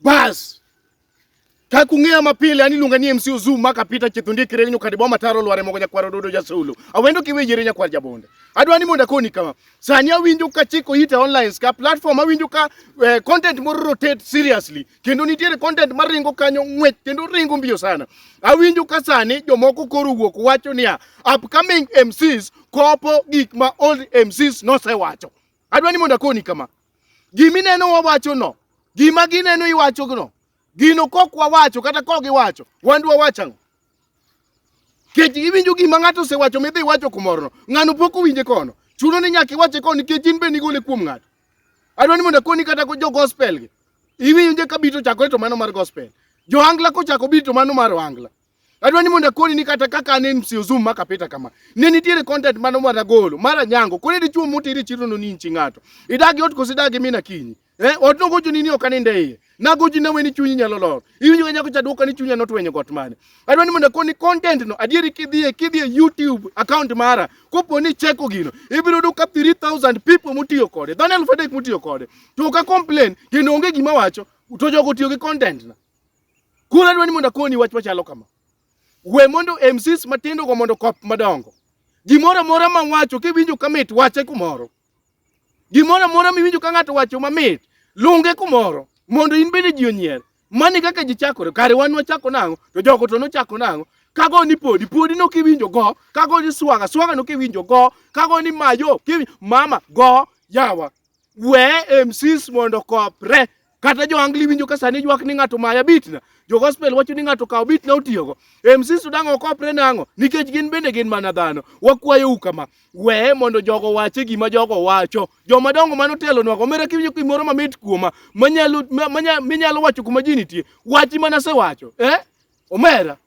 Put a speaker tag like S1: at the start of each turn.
S1: Bas. Kakungea mapile ani lunganie MC Ozoom makapita chitundi kirenyo kadibo mataro lware mogoja kwaro dodo jasulu. Awendo kiwejere nya kwar jabonde. Adwani monda koni kama. Sanya winjo ka chiko hita online ska platform awinjo ka content moro rotate seriously. Kendo nitiere content maringo kanyo ngwech kendo ringo mbio sana. Awinjo ka sani jomoko koru wuok wacho niya upcoming MCs kopo gik ma old MCs no se wacho. Adwani monda koni kama. Gimineno wawacho no. Gima gineno iwacho no. Gino kokwa wacho kata kogi wacho wandwa wachango keji iwinjo gima ng'ato se wacho midhi wacho kumorno ng'ano poko winje kono chuno ni nyaki wache kono nikech in be nigole kuom ng'ato. Adwani mondo koni kata ko jo gospel gi iwinjo ka bito chako to mano mar gospel jo angla ko chako bito mano mar angla. Adwani mondo koni ni kata kaka ne MC Ozoom makapita kama ne nitiere content mano mar golo mara nyango kone dichuo mutiri chiro no ninchi ng'ato idagi ot kosidagi mina kinyi otno gojo nini okaninde iye na goji na weni chunyi nyalo lor iwinjo nyako chaduka ni chunya notwenyo got mane. Adwani mondo koni content no adieri kidhie YouTube account mara kopo ni cheko gino ibiro duka 3000 people mutiyo kode dhano 1000 mutiyo kode to ka complain kendo onge gima wacho to jogo tiyo gi content na kula. Adwani mondo koni wach machalo kama we mondo MCs matindo go mondo kop madongo gimora mora mawacho kiwinjo kamit wache kumoro gimora mora miwinjo ka ng'ato wacho mamit lunge kumoro mondo in bende ji onyier. Mani kaka ji chakore kare wan wachako nango to jogo to no chako nango kago ni podi no kiwinjo go kago ni swaga no kiwinjo go kago ni mayo mama go yawa we MCs mondo kopre kata jo angli winjo ka sani jwak ni ng'ato maya bitna jo gospel wacho ni ng'ato kaw bit na otiyogo MCs udango kopre nango nikech gin bende gin mana dhano. Wakwayo kama we mondo jogo wache gima jogo wacho joma dongo mano telo nwago mera kiwinjo kimoro mamit kuoma minyalo wacho kuma ji nitie wachi mana se wacho omera